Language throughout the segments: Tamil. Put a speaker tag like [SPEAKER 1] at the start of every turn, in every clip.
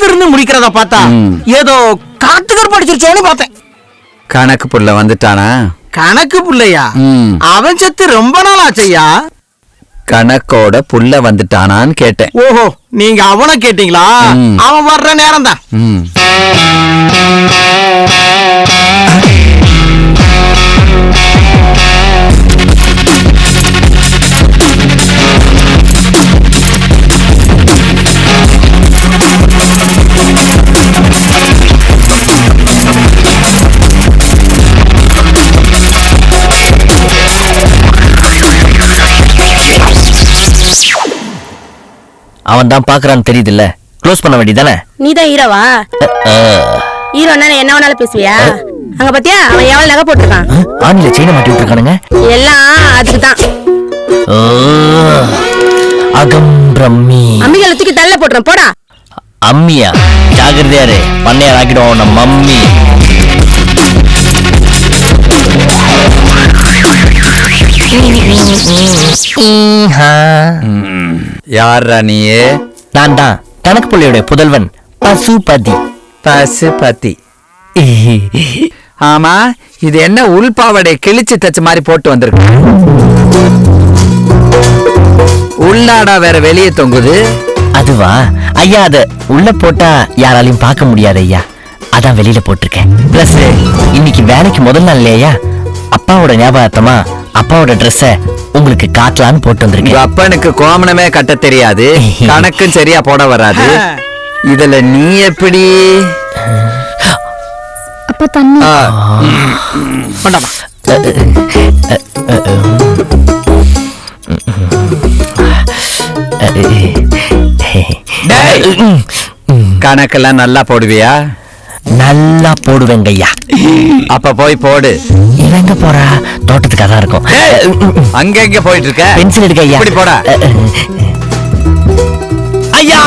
[SPEAKER 1] திருன்னு முடிக்கிறத பார்த்தா ஏதோ காத்துக்கர் படிச்சிருச்சோன்னு பார்த்தேன்.
[SPEAKER 2] கணக்கு புள்ள வந்துட்டானா?
[SPEAKER 1] கணக்கு புள்ளையா? அவன் செத்து ரொம்ப நாள் ஆச்சையா.
[SPEAKER 2] கணக்கோட புள்ள வந்துட்டானான்னு கேட்டேன்.
[SPEAKER 1] ஓஹோ, நீங்க அவனை கேட்டீங்களா? அவன் வர்ற நேரம் தான்.
[SPEAKER 3] அவன் தான் பாக்குறான்னு தெரியுதுல்ல, க்ளோஸ் பண்ண வேண்டியதானே.
[SPEAKER 4] நீ தான் ஹீரோவா? ஹீரோன்னா என்ன வேணாலும் பேசுவியா? அங்க பாத்தியா அவன் எவ்வளவு நகை போட்டிருக்கான்.
[SPEAKER 3] ஆணில செயினை மாட்டி விட்டுருக்கானுங்க.
[SPEAKER 4] எல்லாம் அதுக்குதான்.
[SPEAKER 3] அகம் பிரம்மி.
[SPEAKER 4] அம்மிகளை தூக்கி தள்ள போட்டுறேன் போடா.
[SPEAKER 3] அம்மியா? ஜாகிரதையாரு, பண்ணையார் ஆக்கிடுவோம் நம்ம மம்மி.
[SPEAKER 2] யாரா நீயே?
[SPEAKER 3] நான் தான் கணக்கு புள்ளையோட புதல்வன் பசுபதி.
[SPEAKER 2] பசுபதி. ஆமா, இது என்ன உள்பாவடை கிழிச்சு தச்ச மாதிரி போட்டு வந்திருக்கு? உள்ளாடா வேற வெளியே தொங்குது.
[SPEAKER 3] அதுவா ஐயா, அத உள்ள போட்டா யாராலையும் பார்க்க முடியாது ஐயா, அதான் வெளியில போட்டிருக்கேன். பிளஸ் இன்னைக்கு வேலைக்கு முதல் நாள் இல்லையா, அப்பாவோட ஞாபகார்த்தமா அப்பாவோட ட்ரெஸ்ஸ உங்களுக்கு காட்டலான்னு போட்டு வந்திருக்கேன்.
[SPEAKER 2] அப்பனுக்கு கோமணமே கட்ட தெரியாது, கணக்கும் சரியா போட வராது. இதுல நீ எப்படி?
[SPEAKER 5] அப்பா தண்ணி
[SPEAKER 1] கொண்டாமா.
[SPEAKER 2] கணக்கெல்லாம் நல்லா போடுவியா?
[SPEAKER 3] நல்லா போடுவேங்க ஐயா.
[SPEAKER 2] அப்ப போய் போடு.
[SPEAKER 3] இவங்க போறா? தோட்டத்துக்கு அதான் இருக்கும்.
[SPEAKER 2] அங்க எங்க போயிட்டு இருக்க?
[SPEAKER 3] பென்சில் எடுக்க ஐயா.
[SPEAKER 2] இப்படி போடா
[SPEAKER 3] ஐயா.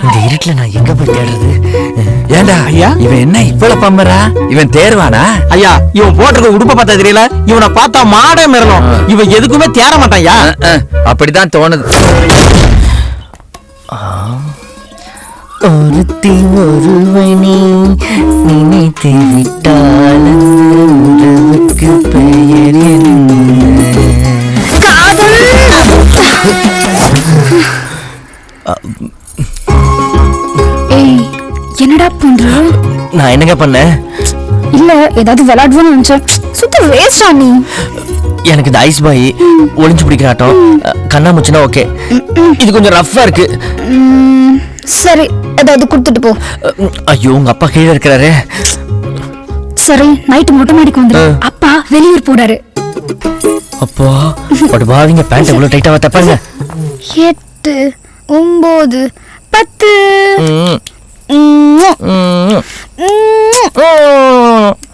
[SPEAKER 3] இந்த இருட்டுல நான் எங்க போய் தேடுறது?
[SPEAKER 2] ஏண்டா ஐயா, இவன் என்ன இவ்வளவு பம்பரா? இவன் தேர்வானா?
[SPEAKER 1] ஐயா, இவன் போட்டிருக்க உடுப்ப பார்த்தா தெரியல, இவனை பார்த்தா மாடே மிரளும். இவன் எதுக்குமே தேர மாட்டான் ஐயா.
[SPEAKER 2] அப்படிதான் தோணுது.
[SPEAKER 3] ஒருத்தி ஒருவனி நினைத்து விட்டால் உறவுக்கு பெயர் என்ன?
[SPEAKER 5] ஏய், என்னடா பண்ற?
[SPEAKER 3] நான் என்னங்க பண்ணேன்?
[SPEAKER 5] இல்ல ஏதாவது விளையாடுவோன்னு நினைச்சேன். சுத்த வேஸ்டா நீ.
[SPEAKER 3] எனக்கு இந்த ஐஸ் பாய், ஒளிஞ்சு பிடிக்கிற ஆட்டம், கண்ணாமூச்சினா ஓகே. இது கொஞ்சம் ரஃப்பா இருக்கு.
[SPEAKER 5] சரி, ஏதாவது கொடுத்துட்டு போ.
[SPEAKER 3] ஐயோ, உங்க அப்பா கீழே இருக்கிறாரு.
[SPEAKER 5] சரி, நைட்டு மொட்டை மாடிக்கு வந்து அப்பா வெளியூர் போறாரு.
[SPEAKER 3] அப்பா பட் பாவிங்க, பேண்ட் எவ்வளவு டைட்டா தப்பாங்க.
[SPEAKER 5] 8 9 10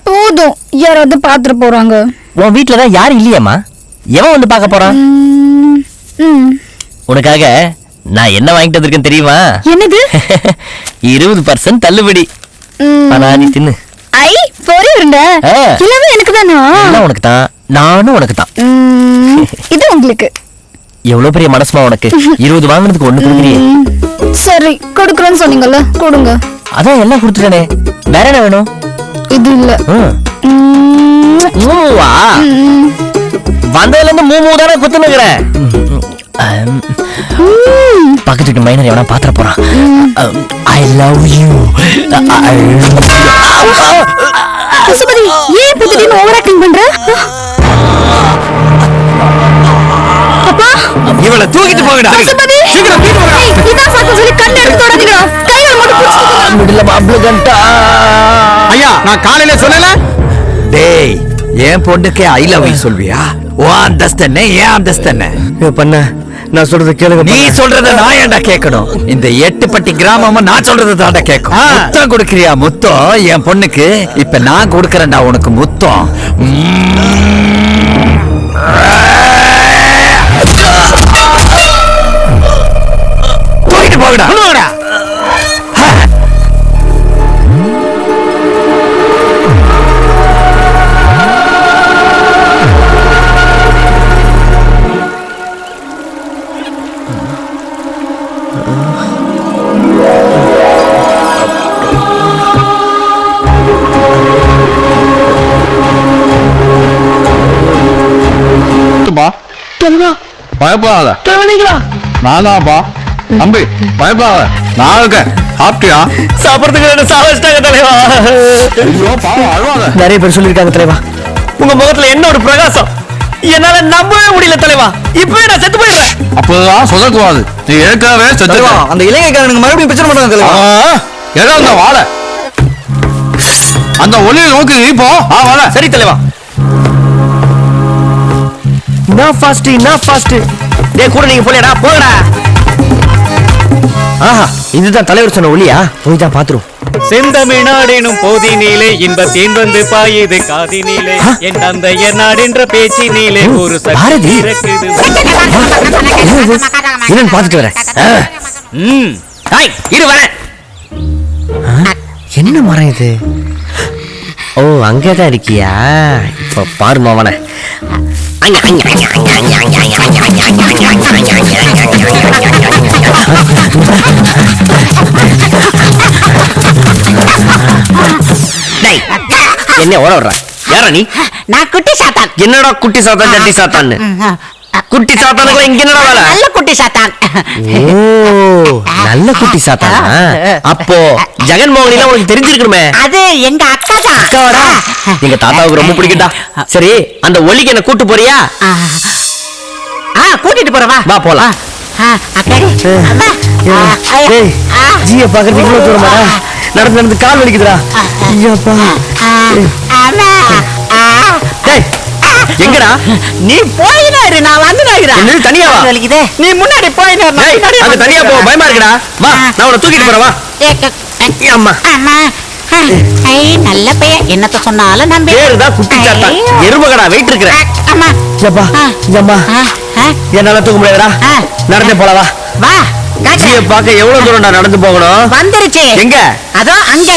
[SPEAKER 5] போதும், யாராவது பாத்துட்டு போறாங்க.
[SPEAKER 3] உன் வீட்டுலதான் யாரும் இல்லையாமா? எவன் வந்து பார்க்க போறான்? உனக்காக நான் என்ன வாங்கிட்டு வந்திருக்கேன் தெரியுமா?
[SPEAKER 5] என்னது?
[SPEAKER 3] 20% தள்ளுபடி. நீ தின்னு.
[SPEAKER 5] ஐ பொரி உருண்டை எல்லாமே எனக்கு தானா?
[SPEAKER 3] எல்லாம் உனக்கு தான், நானும் உனக்கு தான்.
[SPEAKER 5] இது உங்களுக்கு.
[SPEAKER 3] எவ்வளவு பெரிய மனசுமா உனக்கு. 20 வாங்குறதுக்கு 1 கொடுக்குறியே.
[SPEAKER 5] சரி, கொடுக்குறேன்னு சொன்னீங்கல்ல, கொடுங்க.
[SPEAKER 3] அதான் எல்லாம் கொடுத்துட்டேனே, வேற என்ன வேணும்?
[SPEAKER 5] இது இல்ல.
[SPEAKER 3] மூவா? வந்ததுல இருந்து மூ தானே குத்துனுக்குறேன். பக்கத்துக்கு மைனர் எவனா பாத்திர போறான். I love you.
[SPEAKER 5] பசுபதி, ஏன் திடீர்னு ஓவர் ஆக்டிங் பண்ற? அப்பா,
[SPEAKER 2] இவளை தூக்கிட்டு போங்கடா.
[SPEAKER 5] பசுபதி, சீக்கிரம் வீட்டுக்கு வா. இதான் சாக்கு சொல்லி கண்ணை எடுத்து தொடாதீங்கடா. கையில மட்டும் புடிச்சுக்கோங்க.
[SPEAKER 3] மிடில மாப்ள கண்டா.
[SPEAKER 1] ஐயா, நான் காலையில சொல்லல?
[SPEAKER 2] டேய், என் பொண்ணுக்கே ஐ லவ் யூ சொல்வியா? ஓ அந்தஸ்து என்ன, ஏன் அந்தஸ்து என்ன?
[SPEAKER 3] பண்ண நான் சொல்றது கேளுங்க.
[SPEAKER 2] நீ சொல்றத நான் ஏன்டா கேட்கணும்? இந்த 8 பட்டி கிராமமும் நான் சொல்றத தாண்டா கேட்கும். முத்தம் கொடுக்கறியா? முத்தம் என் பொண்ணுக்கு இப்ப நான் கொடுக்கறேன்டா உனக்கு முத்தம். போயிட்டு போகடா.
[SPEAKER 6] தான்ப்பா. பயப்படாத. நான்தான்ப்பா. தம்பி பயப்படாத, நான் இருக்கேன். சாப்பிட்டியா?
[SPEAKER 3] சாப்பிடுறதுக்கு சாவச்சிட்டாங்க தலைவா.
[SPEAKER 6] ஐயோ பாவம், அழுவாத.
[SPEAKER 3] நிறைய பேர் சொல்லிருக்காங்க தலைவா, உங்க முகத்துல என்ன ஒரு பிரகாசம், என்னால நம்பவே முடியல தலைவா. இப்பவே நான் செத்து போயிடுறேன்.
[SPEAKER 6] அப்பதான் சொல்லக்கூடாது, நீ ஏற்கனவே செத்துட்ட.
[SPEAKER 1] அந்த இலங்கைக்காரனுக்கு மறுபடியும் பிரச்சனை பண்றாங்க தலைவா.
[SPEAKER 6] ஏதோ அந்த வாழை அந்த ஒளியை நோக்கி நீ போ. வாழை.
[SPEAKER 3] சரி தலைவா. நான் ஃபாஸ்ட். டேய் கூட நீங்க போலடா, போங்கடா. ஆஹா, இதுதான் தலைவர் சொன்ன ஒளியா? போய் தான் பாத்துரும்.
[SPEAKER 7] செந்தமிழ்நாடெனும் போதினிலே இன்ப தேன் வந்து பாயுது காதினிலே என் தந்தைய நாடென்ற பேச்சினிலே ஒரு
[SPEAKER 3] பாரதி.
[SPEAKER 7] சக்தி இருக்குது.
[SPEAKER 3] என்னன்னு பாத்துட்டு வரேன். இரு வரேன். என்ன மரம் இது? ஓ, அங்கதான் இருக்கியா? இப்ப பாரு மாவன. என்ன ஓட விடுற? யாரா நீ?
[SPEAKER 5] நான் குட்டி சாத்தான்.
[SPEAKER 3] என்னடா குட்டி சாத்தான் ஜட்டி சாத்தான்னு? குட்டி சாத்தானுக்கு இங்க என்னடா வேலை?
[SPEAKER 5] நல்ல குட்டி சாத்தான்.
[SPEAKER 3] ஓ, நல்ல குட்டி சாத்தானா? அப்போ ஜெகன்மோகனில உனக்கு தெரிஞ்சிருக்கணுமே.
[SPEAKER 5] அது எங்க அக்கா தான்.
[SPEAKER 3] அக்காவாடா? எங்க தாத்தாவுக்கு ரொம்ப பிடிக்கும்டா. சரி, அந்த ஒலிக்கு என்ன கூட்டு போறியா?
[SPEAKER 5] கூட்டிட்டு போறவா?
[SPEAKER 3] வா போலாம்.
[SPEAKER 5] அக்காடி.
[SPEAKER 3] டேய், ஜிய பாக்குறதுக்கு இவ்வளவு தூரமா? நடந்து கால் வலிக்குதுடா. ஐயாப்பா. டேய், எங்கடா?
[SPEAKER 5] நீ போயினாரு, நான் வந்துடாகிறேன்.
[SPEAKER 3] என்னது தனியா வா?
[SPEAKER 5] வலிக்குதே. நீ முன்னாடி போயினாரு.
[SPEAKER 3] டேய், அது தனியா போ, பயமா இருக்குடா. வா, நான் உன்னை தூக்கிட்டு போறேன். வா. அம்மா.
[SPEAKER 5] அம்மா. ஐ, நல்ல பையன். என்னத்த சொன்னாலும் நம்பி.
[SPEAKER 3] பேருதான் குட்டி சாத்தான். எருமகடா வெயிட் இருக்கிற.
[SPEAKER 5] அம்மா.
[SPEAKER 3] ஜப்பா, ஜம்மா. என்னால தூக்க முடியாதுடா. நடந்தே போலாம். வா.
[SPEAKER 5] வா.
[SPEAKER 3] ஜிய பாக்க எவ்வளவு தூரம்டா நடந்து போகணும்?
[SPEAKER 5] வந்துருச்சு.
[SPEAKER 3] எங்க?
[SPEAKER 5] அதோ அங்க.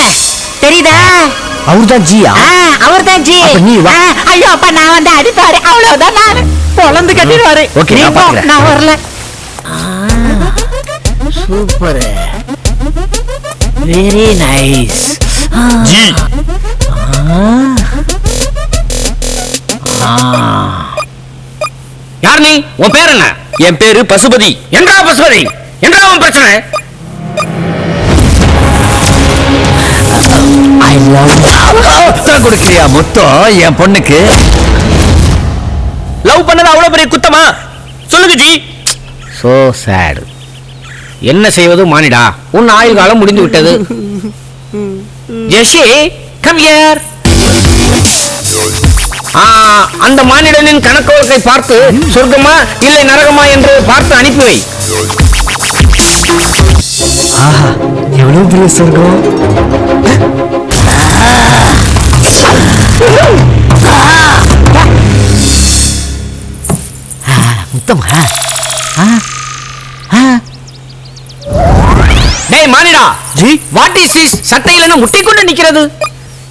[SPEAKER 5] தெரியுதா?
[SPEAKER 3] அவர்தான் ஜியா?
[SPEAKER 5] அவர்தான் ஜி.
[SPEAKER 3] அப்ப நீ வா.
[SPEAKER 5] ஐயோ அப்பா, நான் வந்து அடிப்பாரு. அவ்வளவுதான். நான் பொழந்து கட்டிடுவாரு.
[SPEAKER 3] ஓகே,
[SPEAKER 5] நீ
[SPEAKER 3] நான்
[SPEAKER 5] போ,
[SPEAKER 3] பாத்துக்கிறேன்.
[SPEAKER 5] நான் வரல.
[SPEAKER 3] Super, very nice.
[SPEAKER 6] ஜி
[SPEAKER 3] யார் நீ? உன் பேர் என்ன? என் பேரு பசுபதி. என்றா பசுபதி? என்றா உன் பிரச்சனை? I love
[SPEAKER 2] கொடுக்கிறியா மொத்தம் என் பொண்ணுக்கு?
[SPEAKER 3] லவ் பண்ணது அவ்வளவு பெரிய குத்தமா? சொல்லுங்க ஜி. So sad. என்ன செய்வது மானிடா, உன் ஆயுள் காலம் முடிந்து விட்டது. ஜெஷி, கம் ஹியர். அந்த மானிடனின் கணக்கு வழக்கை பார்த்து சொர்க்கமா இல்லை நரகமா என்று பார்த்து அனுப்பி வை. ஆஹா, எவ்வளவு பெரிய சொர்க்கம். முத்தமா? டேய் மானிடா ஜி, வாட் இஸ் திஸ்? சட்டையில என்ன முட்டி கொண்டு நிக்கிறது?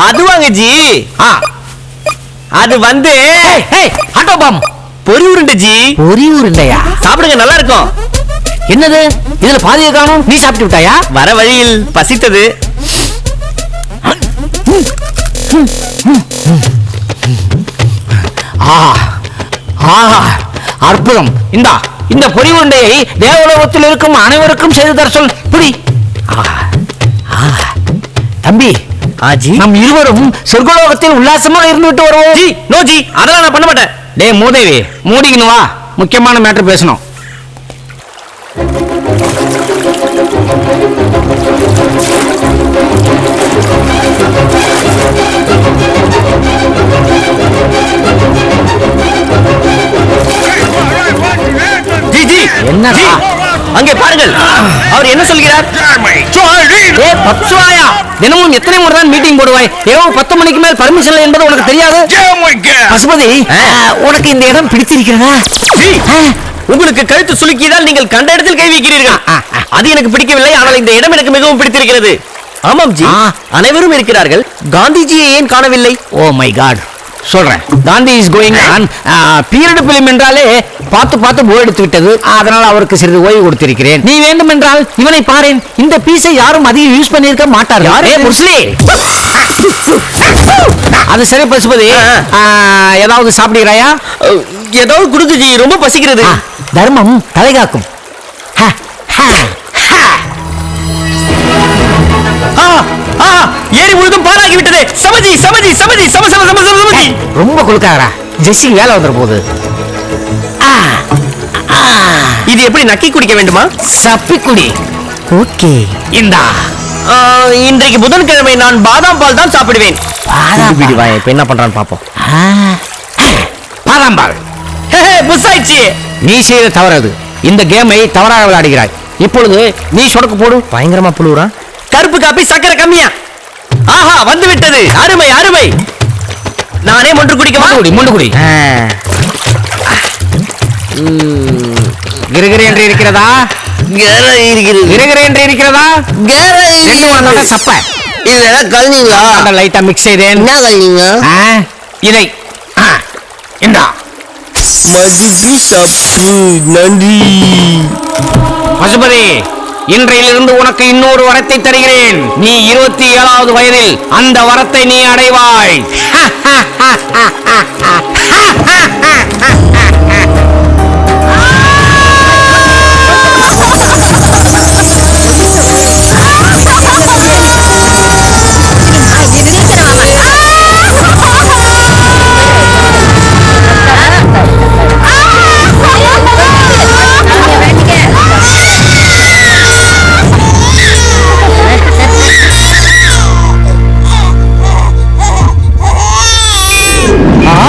[SPEAKER 3] அதுவாங்க ஜி, அது வந்து ஆட்டோ பாம், பொரி உருண்டை ஜி. பொரி உருண்டையா? சாப்பிடுங்க, நல்லா இருக்கும். என்னது இதுல பாதியை காணும்? நீ சாப்பிட்டு விட்டாயா? வர வழியில் பசித்தது. அற்புதம். இந்த பொரி உருண்டையை தேவலோகத்தில் இருக்கும் அனைவருக்கும் செய்து தர சொல். புடி. தம்பி, ஆஜி, நம் இருவரும் சொர்க்கலோகத்தில் உல்லாசமா இருந்து விட்டு வருவோம். ஜி, நோ ஜி, அதெல்லாம் நான் பண்ண மாட்டேன். டேய் மூதேவி, மூடிக்கணும் வா, முக்கியமான மேட்டர் பேசணும். ஜி ஜி, என்ன ஜி? அங்கே பாருங்கள், அவர் என்ன சொல்கிறார்? தினமும் எத்தனை முறை தான் மீட்டிங் போடுவாய்? இரவு 10 மணிக்கு மேல் பர்மிஷன் இல்லை என்பது உனக்கு தெரியாது? பசுபதி, உனக்கு இந்த இடம் பிடித்திருக்கிறதா? உங்களுக்கு கழுத்து சுலுக்கியதால் நீங்கள் கண்ட இடத்தில் கை வைக்கிறீர்கள். அது எனக்கு பிடிக்கவில்லை, ஆனால் இந்த இடம் எனக்கு மிகவும் பிடித்திருக்கிறது. ஆமாம் ஜி, அனைவரும் இருக்கிறார்கள். காந்திஜியை ஏன் காணவில்லை? ஓ மை காட், சொல்றேன். Gandhi is going on. Period film என்றாலே
[SPEAKER 8] பார்த்து பார்த்து போர் எடுத்து விட்டது. அதனால் அவருக்கு சிறிது ஓய்வு கொடுத்திருக்கிறேன். நீ வேண்டுமென்றால் இவனை பாரேன். இந்த பீஸை யாரும் அதிகம் யூஸ் பண்ணியிருக்க மாட்டார்கள். அது சரி பசுபதி, ஏதாவது சாப்பிடுகிறாயா?
[SPEAKER 3] ஏதாவது கொடுங்க ஜி, ரொம்ப பசிக்கிறது.
[SPEAKER 8] தர்மம் தலைகாக்கும்.
[SPEAKER 3] ஏறி முழுதும் பாழாகி விட்டது. சமதி சமதி சமதி சம சம சம சமதி.
[SPEAKER 8] ரொம்ப கொடுக்காரா, ஜெஸ்ஸி வேலை வந்துற போது.
[SPEAKER 3] இது எப்படி நக்கி குடிக்க வேண்டுமா?
[SPEAKER 8] சப்பி குடி. ஓகே, இந்தா.
[SPEAKER 3] இன்றைக்கு புதன்கிழமை நான் பாதாம் பால் தான் சாப்பிடுவேன்.
[SPEAKER 8] இப்ப என்ன பண்றான்னு பாப்போம். பாதாம் பால்
[SPEAKER 3] மிஸ் ஆயிடுச்சு.
[SPEAKER 8] நீ செய்த தவறது. இந்த கேமை தவறாக விளையாடுகிறாய். இப்பொழுது நீ சொடக்கு போடு.
[SPEAKER 3] பயங்கரமா புழுவுறா. கருப்பு காப்பி சக்கரை கம்மியா. ஆஹா, வந்து விட்டது. அருமை அருமை. நானே ஒன்று குடிக்கவா?
[SPEAKER 8] முண்டு குடி. கிருகிரு என்று இருக்கிறதா? கிருகிரு என்று இருக்கிறதா? சப்ப
[SPEAKER 3] இதெல்லாம் கலந்தீங்களா?
[SPEAKER 8] லைட்டா மிக்ஸ் செய்தேன்.
[SPEAKER 3] என்ன கலந்தீங்க?
[SPEAKER 8] இதை இந்தா.
[SPEAKER 3] நன்றி
[SPEAKER 8] பசுபதி. இன்றையிலிருந்து உனக்கு இன்னொரு வரத்தை தருகிறேன். நீ 27வது வயதில் அந்த வரத்தை நீ அடைவாய்.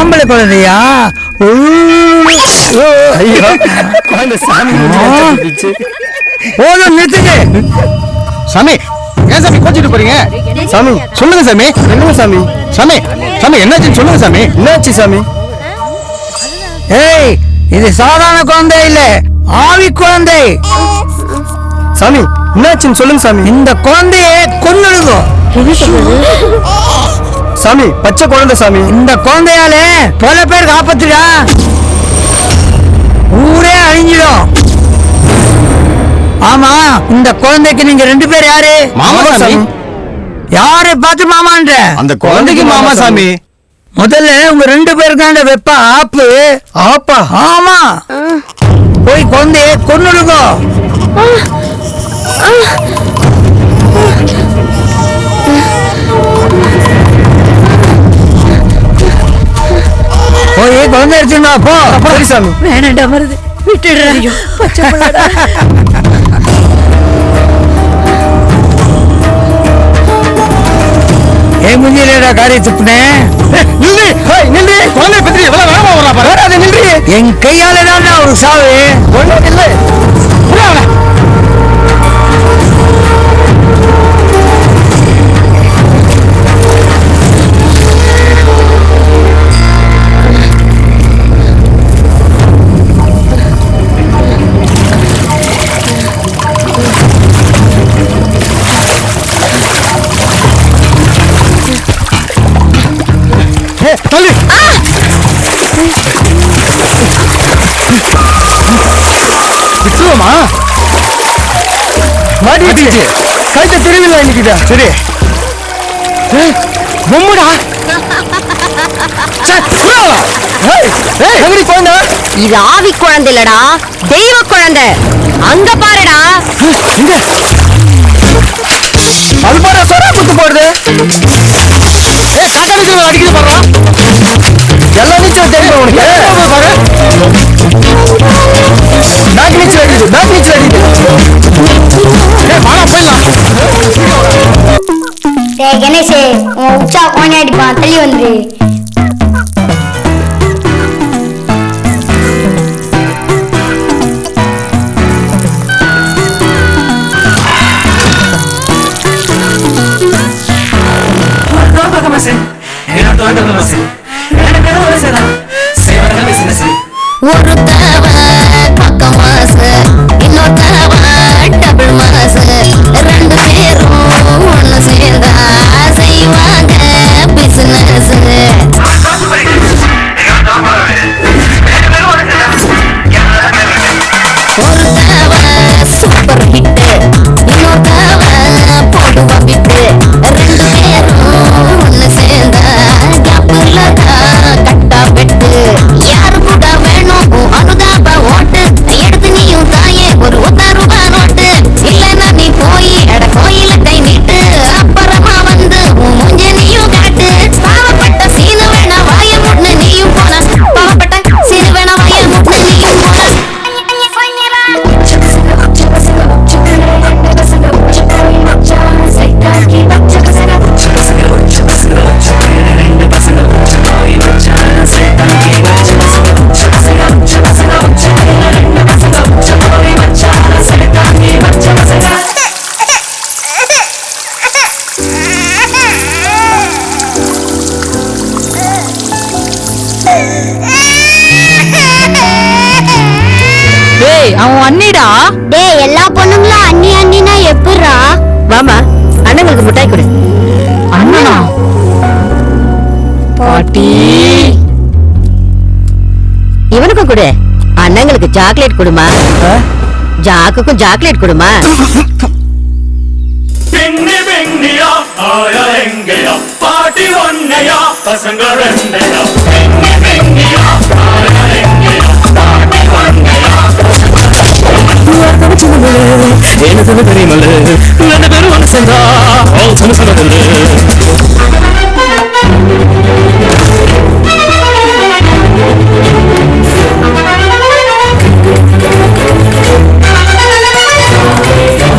[SPEAKER 1] ஆம்பளை குழந்தையா? போதும், நிறுத்துங்க
[SPEAKER 6] சாமி. ஏன் சாமி கோச்சிட்டு போறீங்க? சாமி சொல்லுங்க சாமி. என்னங்க சாமி? சாமி சாமி என்னாச்சுன்னு சொல்லுங்க சாமி. என்னாச்சு சாமி?
[SPEAKER 1] ஏய், இது சாதாரண குழந்தை இல்ல, ஆவி குழந்தை.
[SPEAKER 6] சாமி என்னாச்சுன்னு சொல்லுங்க சாமி.
[SPEAKER 1] இந்த குழந்தைய கொன்னுடுங்க.
[SPEAKER 6] சாமி பச்சை குழந்தை சாமி.
[SPEAKER 1] இந்த குழந்தையால பல பேர் காப்பாத்துடா. ஊரே அழிஞ்சிடும். ஆமா, இந்த குழந்தைக்கு நீங்க 2 பேர் யாரு?
[SPEAKER 6] மாமா சாமி.
[SPEAKER 1] யாரை பார்த்து மாமான்ற?
[SPEAKER 6] அந்த குழந்தைக்கு மாமா சாமி.
[SPEAKER 1] முதல்ல உங்க 2 பேருக்காண்ட வெப்ப ஆப்பு.
[SPEAKER 6] ஆப்பா?
[SPEAKER 1] ஆமா, போய் குழந்தைய கொன்னுடுங்க. போய் குழந்தை எடுத்துனா போ.
[SPEAKER 6] சரி சாமி.
[SPEAKER 5] வேணாண்டா, வருது, விட்டுடுறா. பச்சை பிள்ளைடா.
[SPEAKER 1] ஏன் முஞ்சிலேடா காரியம் துப்புனேன்? என் கையால தான் ஒரு சாவு.
[SPEAKER 6] விட்டுருவோமா? மாட்டிக்கிச்சு. கைத்த திருவிழா இன்னைக்குதா. சரி. பொம்முடா. குழந்தை.
[SPEAKER 5] இது ஆவி குழந்தை இல்லடா, தெய்வ குழந்தை. அங்க பாருடா.
[SPEAKER 6] அது பாரு சொர குத்து போடுது. அடிக்குது பாரு. எல்லாம் நீச்சல் தெரியும் உனக்கு. பாரு. பேக் நீச்சல் அடிக்குது. பேக் நீச்சல் அடிக்குது. வாடா போயிடலாம்.
[SPEAKER 5] கணேஷ், உன் உச்சா கோணி அடிப்பான், தள்ளி வந்து.
[SPEAKER 9] ஒரு தவ பக்கம் மாசு, இன்னொரு தவ டபுள் மாசு. 2 பேரும் ஒண்ணு சேர்ந்தா செய்வாங்க பிசினஸ்.
[SPEAKER 5] டேய் அவன் அண்ணிடா.
[SPEAKER 9] டேய் எல்லா பொண்ணுங்களும் அண்ணி அண்ணினா எப்படிரா?
[SPEAKER 4] வாமா அண்ணங்களுக்கு மிட்டாய் கொடு.
[SPEAKER 5] அண்ணனா? பாட்டி.
[SPEAKER 4] இவனுக்கும் கொடு. அண்ணங்களுக்கு சாக்லேட் கொடுமா. ஜாக்குக்கும் சாக்லேட் கொடுமா.
[SPEAKER 7] பாட்டி ஒன்னையா பசங்க ரெண்டையா. எனக்கு தெரியுமல்ல ரெண்டு பேரும் ஒன்று சேர்ந்தா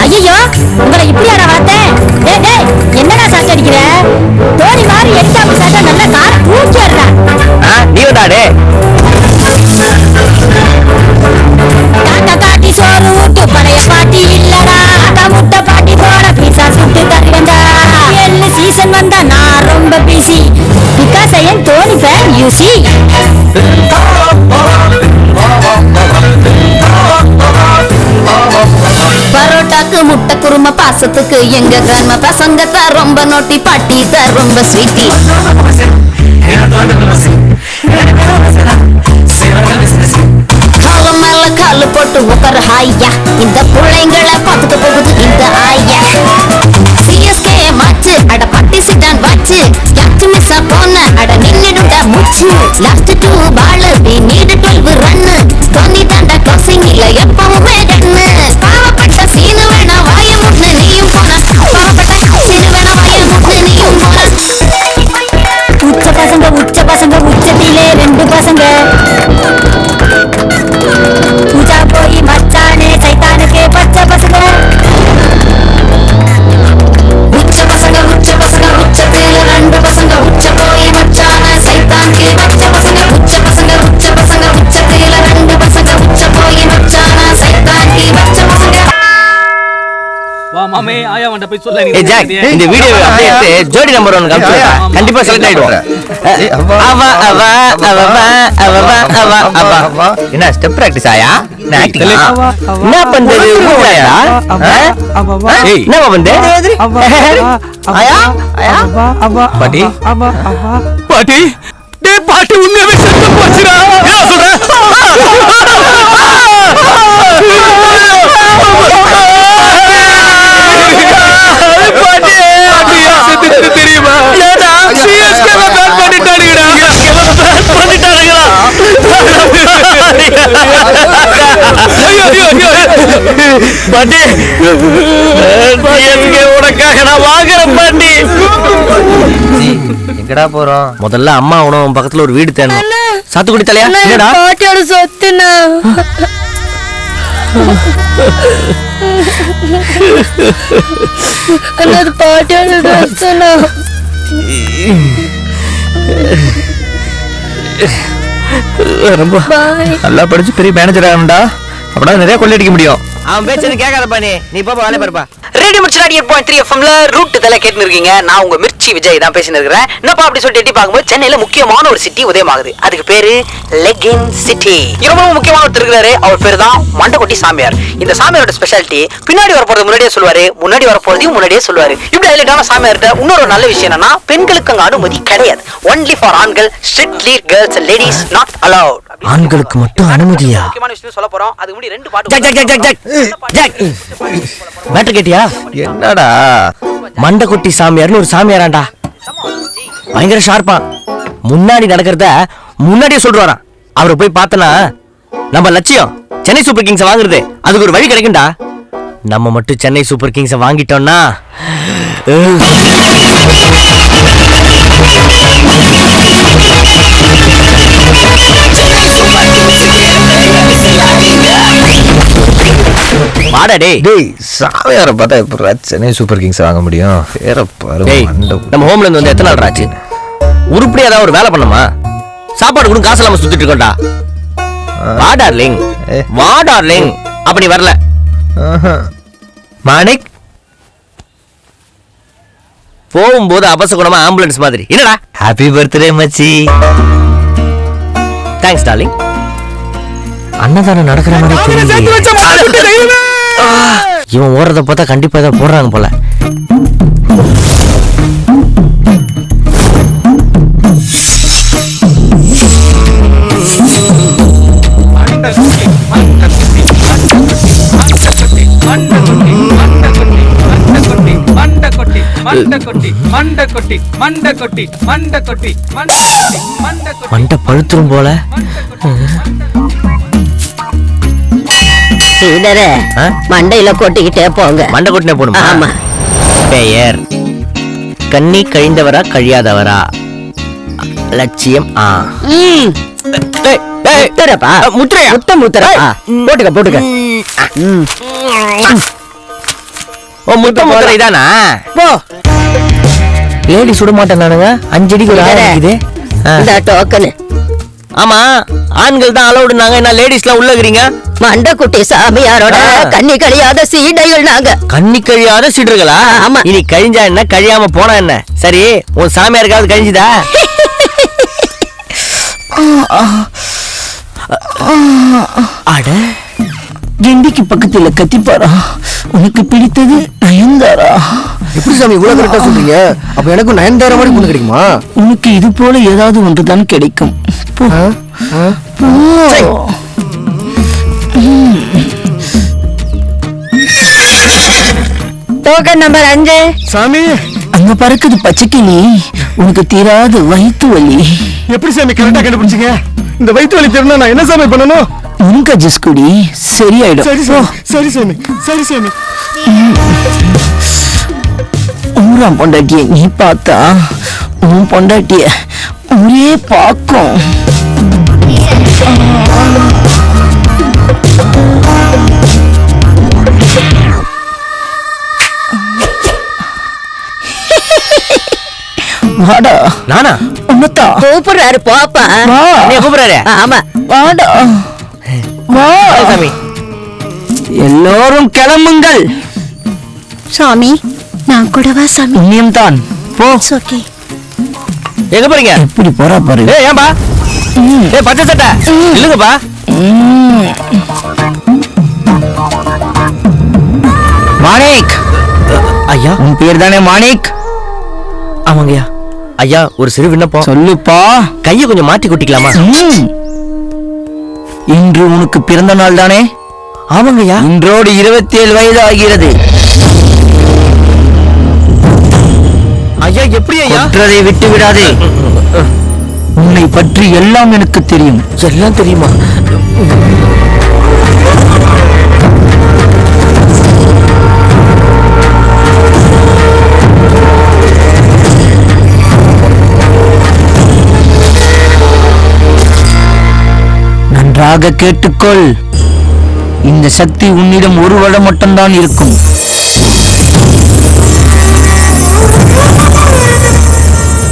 [SPEAKER 9] ஐயோ உங்களை இப்படியாடா பார்த்தேன். டேய் டேய் என்னடா சத்தம் அடிக்கிற? தோணி மாதிரி எட்டாம சத்தம் நல்லா கார பூச்சிடுறா.
[SPEAKER 3] நீ வந்தாடே.
[SPEAKER 9] காக்கா காட்டி சோறு ஊட்டு பழைய பாட்டி இல்லடா. அக்கா முட்டை பாட்டி போட பீஸா சுட்டு தருவேண்டா. எள்ளு சீசன் வந்தா நான் ரொம்ப busy. Because I am Dhoni fan you see. பரோட்டாக்கு முட்டை குருமா பாசத்துக்கு எங்க கிராம பசங்க தான் ரொம்ப நோட்டி பாட்டி தான் ரொம்ப ஸ்வீட்டி. காலம் மேல காலு போட்டு உட்கார ஹாய்யா. இந்த பிள்ளைங்களை பார்த்துட்டு போகுது இந்த ஆயா. சிஎஸ்கே மாச்சு அட பார்ட்டிசிபான் வாச்சு. யாச்சு மிஸ் போன அட நின்னுடுங்க முச்சு. Last 2 ball we need 12 run. Dhoni தாண்டா கிராசிங் இல்ல எப்பவுமே கண்ணு. பாவப்பட்ட சீனு வேணா வாய முன்னு நீயும் போனா. பாவப்பட்ட சீனு வேணா வாய முன்னு நீயும் போனா. உச்ச பசங்க உச்சத்திலே 2 பசங்க. பூஜா போய் மச்சானே சைத்தானுக்கே பச்சை பசங்க. உச்ச பசங்க உச்சத்திலே 2 பசங்க. உச்ச போய் மச்சானே சைத்தானுக்கே பச்சை பசங்க. உச்ச பசங்க உச்சத்திலே 2 பசங்க. உச்ச போய் மச்சானே சைத்தானுக்கே பச்சை பசங்க.
[SPEAKER 7] வா மாமே ஆயா வண்ட போய் சொல்ல.
[SPEAKER 3] ஏய் ஜாக், இந்த வீடியோ அப்படியே எடுத்து ஜோடி நம்பர் 1 காமிச்சு கண்டிப்பா செலக்ட் ஆயிடுவோம். என்ன ஸ்டெப் பிராக்டிஸ் ஆயா? என்ன பண்றது? என்ன பண்றது? ஆயா
[SPEAKER 7] பாட்டி பாட்டி டே பாட்டி உண்மையாவே செத்து போச்சுடா. என்ன சொல்ற? தெரியுமா? சிஎஸ்கே பேட் பண்ணிட்டானுங்கடா. பாட்டி சிஎஸ்கே உனக்காக நான் வாங்குறேன் பாட்டி.
[SPEAKER 3] எங்கடா போறோம்? முதல்ல அம்மா உணவு பக்கத்துல ஒரு வீடு தேடணும். சாத்துக்குடி தலையா? என்னடா
[SPEAKER 5] பாட்டியோட சொத்துனா. அது பாட்டியோட சொத்துனா.
[SPEAKER 3] ரொம்ப நல்லா படிச்சு பெரிய மேனேஜர் ஆகணும்டா. அப்படின்னா நிறைய கொள்ளையடிக்க முடியும். அவன் பேச்சது கேட்காத பாணி. நீ பாப்பா வேலை பாருப்பா.
[SPEAKER 2] ரேடியோ மிர்ச்சி 98.3 FMல ரூட் இதெல்லாம் கேட்டு இருக்கீங்க. நான் உங்க மிர்ச்சி விஜய் தான் பேசிட்டு இருக்கிறேன். என்னப்பா அப்படி சொல்லிட்டு எட்டி பார்க்கும்போது சென்னையில முக்கியமான ஒரு சிட்டி உதயமாகுது. அதுக்கு பேரு லெகின் சிட்டி. ரொம்ப முக்கியமான ஒருத்தர் இருக்கிறாரு. அவர் பேரு தான் மண்டகொட்டி சாமியார். இந்த சாமியாரோட ஸ்பெஷாலிட்டி பின்னாடி வரப்போறது முன்னாடியே சொல்லுவாரு, முன்னாடி வரப்போறதையும் முன்னாடியே சொல்லுவாரு. இப்படி ஹைலைட்டான சாமியார்கிட்ட இன்னொரு நல்ல விஷயம் என்னன்னா பெண்களுக்கு அங்க அனுமதி கிடையாது. ஒன்லி ஃபார் ஆண்கள். Strictly girls and ladies not allowed.
[SPEAKER 3] ஆண்களுக்கு மட்டும் அனுமதியா?
[SPEAKER 2] முக்கியமான விஷயம் சொல்ல போறோம். அதுக்கு முன்னாடி 2 பாட்டு.
[SPEAKER 3] Jack jack jack jack jack matter கேட்டியா? என்னடா மண்டகொட்டி சாமியார்னு ஒரு சாமியாராண்டா. பயங்கர ஷார்ப்பா. முன்னாடி நடக்கிறத முன்னாடியே சொல்றாராம். அவரை போய் பார்த்தனா நம்ம லட்சியம் சென்னை சூப்பர் கிங்ஸ் வாங்குறது. அதுக்கு ஒரு வழி கிடைக்கும்டா. நம்ம மட்டும் சென்னை சூப்பர் கிங்ஸ் வாங்கிட்டோம்னா வாடா டேய்.
[SPEAKER 6] டேய் சாமியாரை பார்த்தா எப்ப சென்னை சூப்பர் கிங்ஸ் வாங்க முடியும்? வேற பாரு.
[SPEAKER 3] நம்ம ஹோம்ல இருந்து வந்து எத்தனை நாள் ஆச்சு? உருப்படியா ஏதாவது ஒரு வேலை பண்ணமா? சாப்பாடு கூட காசு இல்லாம சுத்திட்டு இருக்கோம்டா. வா டார்லிங், வா டார்லிங். அப்படி வரல மாணிக் போகும்போது அபசகுணமா ஆம்புலன்ஸ் மாதிரி. என்னடா ஹாப்பி பர்த்டே மச்சி. Thanks darling. அன்னதானம் நடக்கிற மாதிரி தெரியல. இவன் ஓடுறத பார்த்தா கண்டிப்பா ஏதாவது போடுறாங்க போல. மண்டை பழுத்துரும் போல.
[SPEAKER 5] மண்டையில கொட்டிக்கிட்டே போங்க.
[SPEAKER 3] மண்டை கொட்டினே போடுமா?
[SPEAKER 5] ஆமா.
[SPEAKER 3] பெயர் கண்ணி கழிந்தவரா கழியாதவரா? லட்சியம்
[SPEAKER 8] போட்டுக்க.
[SPEAKER 3] முத்துரை தானா? லேடி சுட மாட்டேன் நானுங்க. 5 அடிக்கு ஒரு ஆளு இருக்குது.
[SPEAKER 5] இந்த டோக்கன்.
[SPEAKER 3] ஆமா, ஆண்கள் தான் அலௌடுனாங்க, என்ன லேடிஸ்லாம் உள்ள இருக்கீங்க?
[SPEAKER 5] மண்டக்குட்டி சாமியாரோட கண்ணி கழியாத சீடைகள் நாங்க.
[SPEAKER 3] கண்ணி கழியாத சீடர்களா?
[SPEAKER 5] ஆமா.
[SPEAKER 3] இனி கழிஞ்சா என்ன, கழியாம போனா என்ன? சரி, உன் சாமியாருக்காவது கழிஞ்சுதா?
[SPEAKER 8] அட, கெண்டிக்கு பக்கத்துல கத்திப்பாரா. உனக்கு பிடித்தது நயன்தாரா.
[SPEAKER 6] எப்படி சாமி இவ்வளவு கரெக்டா சொல்றீங்க? அப்ப எனக்கு நயன்தாரா மாதிரி பொண்ணு கிடைக்குமா?
[SPEAKER 8] உனக்கு இது போல ஏதாவது ஒன்றுதான் கிடைக்கும். போ.
[SPEAKER 5] Token number 5.
[SPEAKER 6] சாமி
[SPEAKER 8] அங்க பறக்குது பச்சைக்கிளி. உனக்கு தீராது வயிற்று வலி.
[SPEAKER 6] எப்படி சாமி கரெக்டா கண்டுபிடிச்சீங்க? இந்த வயிற்று வலி தீரணும் நான் என்ன சாமி பண்ணணும்?
[SPEAKER 8] உனக்கு ஜூஸ் குடி, சரியாயிடும்.
[SPEAKER 6] சரி சாமி, சரி சாமி, சரி சாமி.
[SPEAKER 8] ஊராம் பொண்டாட்டிய நீ பார்த்தா உன் பொண்டாட்டிய ஊரே பார்க்கும். வாடா.
[SPEAKER 3] நானா?
[SPEAKER 8] உன்னத்தா
[SPEAKER 5] கூப்பிடுறாரு போப்பா.
[SPEAKER 3] நீ கூப்பிடுறாரு?
[SPEAKER 5] ஆமா.
[SPEAKER 8] வாடா. வா
[SPEAKER 3] சாமி.
[SPEAKER 8] எல்லோரும் கிளம்புங்கள்.
[SPEAKER 5] சாமி நான் கூடவா சாமி?
[SPEAKER 8] புண்ணியம் தான். போ.
[SPEAKER 5] ஓகே.
[SPEAKER 3] எங்க போறீங்க?
[SPEAKER 8] எப்படி போறா பாரு.
[SPEAKER 3] ஏன்பா? பச்சை சட்டை இல்லங்கப்பா.
[SPEAKER 8] மாணிக்.
[SPEAKER 3] ஐயா,
[SPEAKER 8] உன் பேர் தானே மாணிக்?
[SPEAKER 3] ஆமாங்கய்யா. ஐயா, ஒரு சிறு விண்ணப்பம்.
[SPEAKER 8] சொல்லுப்பா.
[SPEAKER 3] கையை கொஞ்சம் மாற்றி கொட்டிக்கலாமா?
[SPEAKER 8] இன்று உனக்கு பிறந்த நாள் தானே?
[SPEAKER 3] ஆமாங்கய்யா.
[SPEAKER 8] இன்றோடு 27 வயது ஆகிறது.
[SPEAKER 3] ஐயா, எப்படி ஐயா?
[SPEAKER 8] ஒற்றரை விட்டு விடாதே. உன்னை பற்றி எல்லாம் எனக்கு தெரியும்.
[SPEAKER 3] எல்லாம் தெரியுமா?
[SPEAKER 8] நன்றாக கேட்டுக்கொள். இந்த சக்தி உன்னிடம் ஒரு வருடம் மட்டும்தான் இருக்கும்.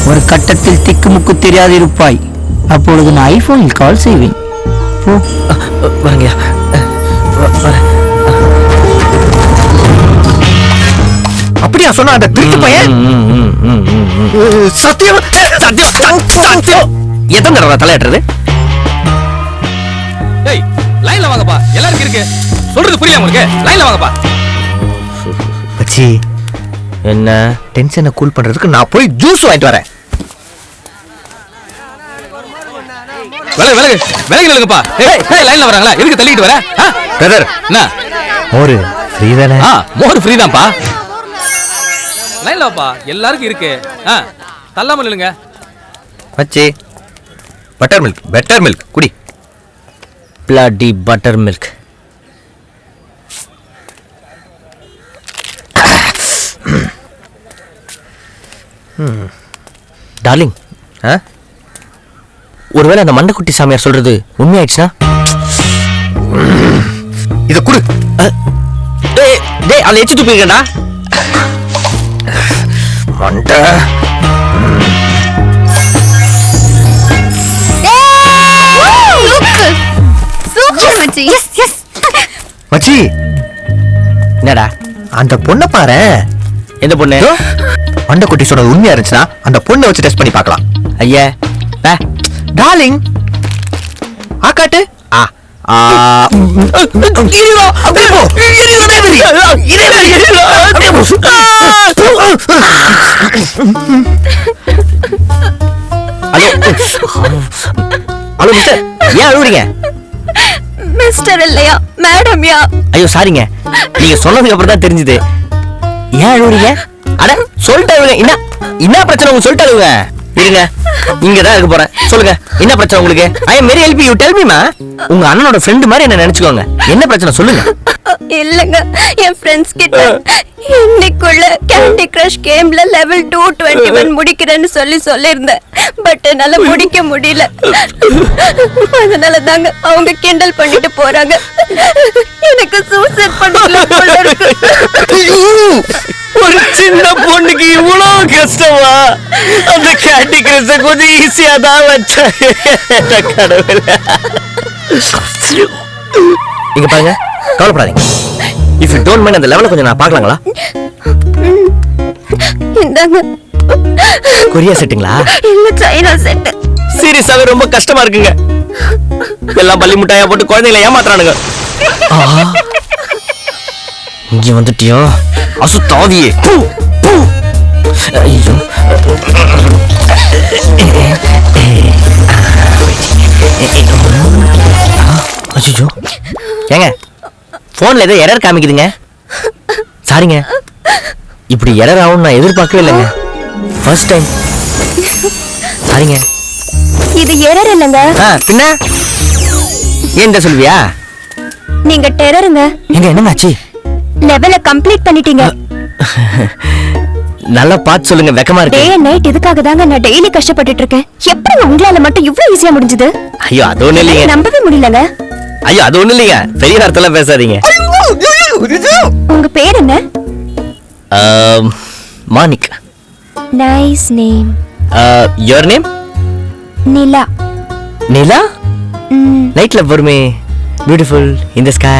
[SPEAKER 8] ஒரு கட்டத்தில் திக்குமுக்கு தெரியாது இருப்பாய். அப்பொழுது நான் ஐபோனில் கால் செய்வேன். போ.
[SPEAKER 3] வாங்கய்யா. அப்படியா சொன்னா அந்த திருட்டு பையன்? சத்தியம் சத்தியம். எத்தனை தடவை தலையாட்டுறது?
[SPEAKER 7] டேய், லைன்ல வாங்கப்பா. எல்லாருக்கும் இருக்கு. சொல்றது புரியல உங்களுக்கு? லைன்ல வாங்கப்பா.
[SPEAKER 3] பச்சி, என்ன டென்ஷனை கூல் பண்றதுக்கு நான் போய் ஜூஸ் வாங்கிட்டு வரேன்.
[SPEAKER 7] விலகு நில்லுங்கப்பா. ஏய், லைன்ல வராங்களா? எதுக்கு தள்ளிட்டு வர? பிரதர், என்ன?
[SPEAKER 3] மோர் ஃப்ரீ தானே?
[SPEAKER 7] மோர் ஃப்ரீ தான்ப்பா. லைன்ல வாப்பா. எல்லாருக்கும் இருக்கு. தள்ளாம நில்லுங்க.
[SPEAKER 3] பச்சி, பட்டர் மில்க், பெட்டர் மில்க் குடி. Bloody butter milk. டார்லிங், ஒருவேளை அந்த மண்டக்குட்டி சாமியார் சொல்றது உண்மையாயிடுச்சுன்னா? இத குடு. டேய் டேய், அவளை எச்சு துப்பிருக்கா மண்ட. மச்சி, என்னடா அந்த பொண்ணை பாரு. எந்த பொண்ணு? மண்டக்குட்டி சொல்றது உண்மையா இருந்துச்சுன்னா அந்த பொண்ணை வச்சு டெஸ்ட் பண்ணி பார்க்கலாம். ஐயா டார்லிங்,
[SPEAKER 1] காட்டு
[SPEAKER 3] ஆ ஆ
[SPEAKER 1] எரியுதா? அப்படியே போ. எரியுதா? இதே மாதிரி எரியுதா? அப்படியே போ.
[SPEAKER 3] ஹலோ ஹலோ மிஸ்டர், ஏன் அழுவுறீங்க?
[SPEAKER 5] மிஸ்டர் இல்லையா மேடம்யா?
[SPEAKER 3] ஐயோ சாரிங்க, நீங்க சொன்னதுக்கு அப்புறம் தான் தெரிஞ்சது. ஏன் அழுவுறீங்க? அட சொல்லிட்டு அழுவுங்க. என்ன பிரச்சனை உங்களுக்கு சொல்லிட்டு அழுவுங்க. இருங்க, இங்க தான் இருக்க போறேன். சொல்லுங்க, என்ன பிரச்சனை உங்களுக்கு? I am very help you, tell me மா. உங்க அண்ணனோட ஃப்ரெண்ட் மாதிரி என்ன நினைச்சுக்கோங்க. என்ன பிரச்சனை சொல்லுங்க.
[SPEAKER 5] இல்லங்க, என் ஃப்ரெண்ட்ஸ் கிட்ட இன்னைக்குள்ள கேண்டி கிரஷ் கேம்ல லெவல் 221 முடிக்கிறேன்னு சொல்லியிருந்தேன். பட் என்னால முடிக்க முடியல. அதனால தாங்க அவங்க கிண்டல் பண்ணிட்டு போறாங்க. எனக்கு சூசைட் பண்ணிக்கலாம் போல இருக்கு.
[SPEAKER 3] ஒரு சின்ன பொண்ணுக்கு இவ்வளவு கஷ்டமா? அந்த கேண்டி கிரஷ கொஞ்சம் ஈஸியா தான் வச்சேன். கடவுளே. இங்க பாருங்க, கவலைப்படாதீங்க. இஃப் யூ டோன்ட் மைண்ட் அந்த லெவல கொஞ்சம் நான் பார்க்கலாங்களா?
[SPEAKER 5] இந்தாங்க.
[SPEAKER 3] கொரியா செட்டுங்களா?
[SPEAKER 5] இல்ல, சைனா செட்.
[SPEAKER 3] சீரியஸாவே ரொம்ப கஷ்டமா இருக்குங்க. எல்லாம் பள்ளி முட்டாயா போட்டு குழந்தைகளை ஏமாத்துறானுங்க. இங்க வந்துட்டியோ அசுத்தாவியே. ஐயோ, ஐயோ ஏங்க, போன்ல ஏதோ எரர் காமிக்குதுங்க. சாரிங்க, இப்படி எரர் ஆகும் நான் எதிர்பார்க்கவே இல்லைங்க. First time. சாரிங்க.
[SPEAKER 5] இது எரர் இல்லங்க,
[SPEAKER 3] பின்ன ஏன் சொல்வியா?
[SPEAKER 5] நீங்க டெரருங்க.
[SPEAKER 3] எங்க என்னமாச்சு?
[SPEAKER 5] லெவல கம்ப்ளீட் பண்ணிட்டீங்க.
[SPEAKER 3] நல்லா பார்த்து சொல்லுங்க, வெக்கமா
[SPEAKER 5] டே
[SPEAKER 3] இருக்கு.
[SPEAKER 5] அண்ட் நைட் இதுக்காக தாங்க நான் டெய்லி கஷ்டப்பட்டுட்டு இருக்கேன். எப்படி உங்களால மட்டும் இவ்வளவு ஈஸியா முடிஞ்சது?
[SPEAKER 3] ஐயோ அது ஒண்ணு இல்லைங்க.
[SPEAKER 5] நம்பவே முடியலங்க.
[SPEAKER 3] ஐயோ அது ஒண்ணு இல்லைங்க, பெரிய வார்த்தைலாம் பேசாதீங்க.
[SPEAKER 5] உங்க பேர் என்ன?
[SPEAKER 3] Manik.
[SPEAKER 5] Nice name.
[SPEAKER 3] Your name?
[SPEAKER 5] Nila.
[SPEAKER 3] Nila? நைட்ல வருமே, பியூட்டிஃபுல் இன் தி ஸ்கை.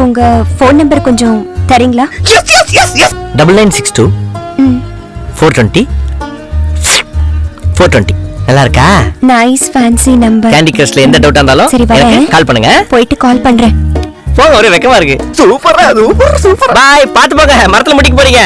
[SPEAKER 5] உங்க ஃபோன் நம்பர் கொஞ்சம் தரீங்களா?
[SPEAKER 3] 9962 420 420. நல்லா இருக்கா?
[SPEAKER 5] Nice fancy number.
[SPEAKER 3] கேண்டி கிரஷ்ல எந்த டவுட்டா இருந்தாலும்
[SPEAKER 5] சரி, வரேன்.
[SPEAKER 3] எனக்கு கால் பண்ணுங்க.
[SPEAKER 5] போயிட்டு கால் பண்றேன்.
[SPEAKER 3] போங்க, ஒரே வெக்கமா இருக்கு. சூப்பரா, சூப்பர் சூப்பர். பாய், பாத்து போங்க, மரத்துல முடிக்க போறீங்க.